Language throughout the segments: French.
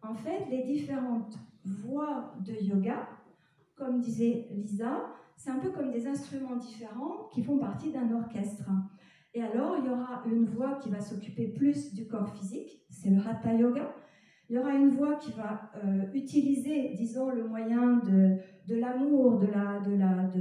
en fait, les différentes voies de yoga, comme disait Lisa, c'est un peu comme des instruments différents qui font partie d'un orchestre. Et alors, il y aura une voix qui va s'occuper plus du corps physique, c'est le Hatha Yoga. Il y aura une voix qui va utiliser, disons, le moyen de l'amour,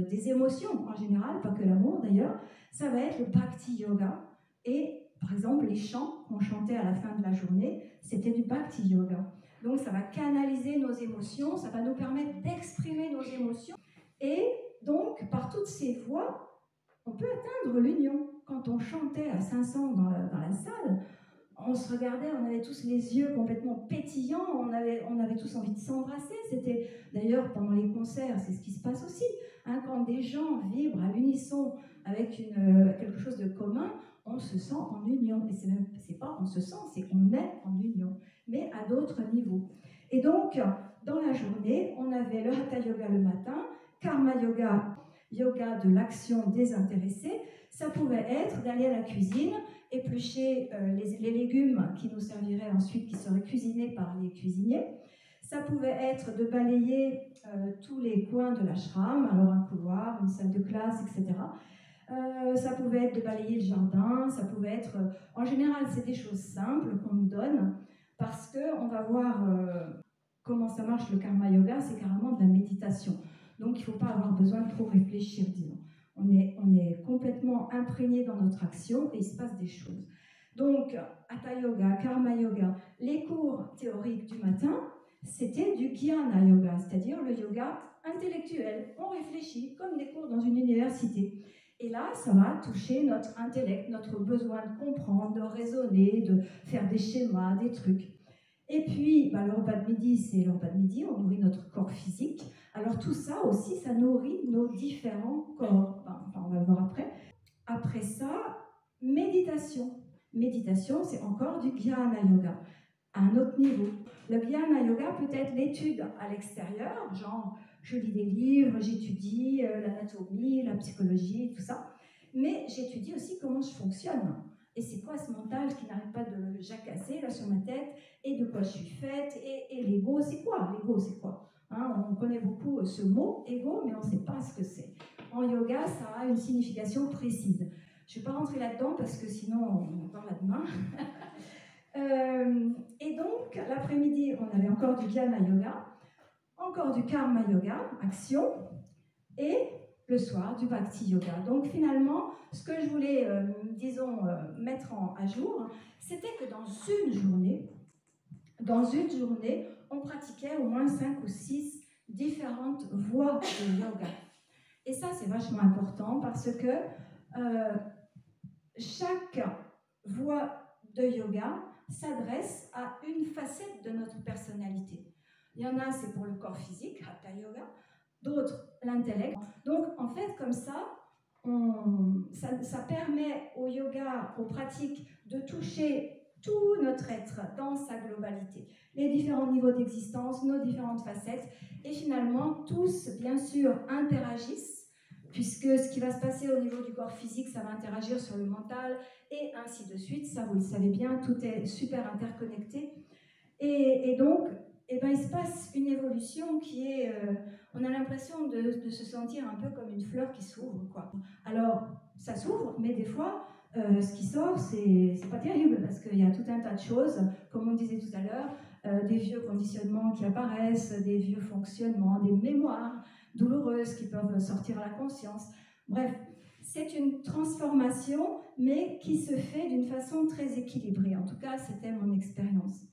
des émotions en général, pas que l'amour d'ailleurs. Ça va être le Bhakti Yoga. Et par exemple, les chants qu'on chantait à la fin de la journée, c'était du Bhakti Yoga. Donc ça va canaliser nos émotions, ça va nous permettre d'exprimer nos émotions. Et donc, par toutes ces voies, on peut atteindre l'union. Quand on chantait à 500 dans la salle, on se regardait, on avait tous les yeux complètement pétillants, on avait tous envie de s'embrasser. C'était d'ailleurs pendant les concerts, c'est ce qui se passe aussi. Hein, quand des gens vibrent à l'unisson avec quelque chose de commun, on se sent en union. Et c'est pas on se sent, c'est on est en union, mais à d'autres niveaux. Et donc, dans la journée, on avait le Hatha Yoga le matin, Karma Yoga, yoga de l'action désintéressée. Ça pouvait être d'aller à la cuisine, éplucher les légumes qui nous serviraient ensuite, qui seraient cuisinés par les cuisiniers. Ça pouvait être de balayer tous les coins de l'ashram, alors un couloir, une salle de classe, etc. Ça pouvait être de balayer le jardin, ça pouvait être... en général, c'est des choses simples qu'on nous donne, parce qu'on va voir comment ça marche le karma yoga, c'est carrément de la méditation. Donc il ne faut pas avoir besoin de trop réfléchir, disons. On est complètement imprégné dans notre action et il se passe des choses. Donc, Hatha Yoga, Karma Yoga, les cours théoriques du matin, c'était du Jnana Yoga, c'est-à-dire le yoga intellectuel. On réfléchit comme des cours dans une université. Et là, ça va toucher notre intellect, notre besoin de comprendre, de raisonner, de faire des schémas, des trucs. Et puis, le repas de midi, c'est le repas de midi, on nourrit notre corps physique. Alors tout ça aussi, ça nourrit nos différents corps. Enfin, on va le voir après. Après ça, méditation. Méditation, c'est encore du Jnana Yoga, à un autre niveau. Le Jnana Yoga peut être l'étude à l'extérieur, genre je lis des livres, j'étudie l'anatomie, la psychologie, tout ça. Mais j'étudie aussi comment je fonctionne. Et c'est quoi ce mental qui n'arrête pas de jacasser là sur ma tête, et de quoi je suis faite, et l'ego, c'est quoi? L'ego, c'est quoi? Hein, on connaît beaucoup ce mot, ego, mais on ne sait pas ce que c'est. En yoga, ça a une signification précise. Je ne vais pas rentrer là-dedans parce que sinon on en parle demain. Et donc, l'après-midi, on avait encore du Jnana Yoga, encore du Karma Yoga, action, et le soir, du Bhakti Yoga. Donc finalement, ce que je voulais, mettre à jour, c'était que dans une journée, on pratiquait au moins 5 ou 6 différentes voies de yoga. Et ça, c'est vachement important parce que chaque voie de yoga s'adresse à une facette de notre personnalité. Il y en a, c'est pour le corps physique, Hatha Yoga, d'autres, l'intellect. Donc, en fait, comme ça, ça permet au yoga, aux pratiques, de toucher tout notre être dans sa globalité. Les différents niveaux d'existence, nos différentes facettes, et finalement, tous, bien sûr, interagissent, puisque ce qui va se passer au niveau du corps physique, ça va interagir sur le mental, et ainsi de suite. Ça, vous le savez bien, tout est super interconnecté. Et donc, il se passe une évolution qui est... on a l'impression de se sentir un peu comme une fleur qui s'ouvre, quoi. Alors, ça s'ouvre, mais des fois, ce qui sort, c'est pas terrible, parce qu'il y a tout un tas de choses, comme on disait tout à l'heure, des vieux conditionnements qui apparaissent, des vieux fonctionnements, des mémoires douloureuses qui peuvent sortir à la conscience. Bref, c'est une transformation, mais qui se fait d'une façon très équilibrée. En tout cas, c'était mon expérience.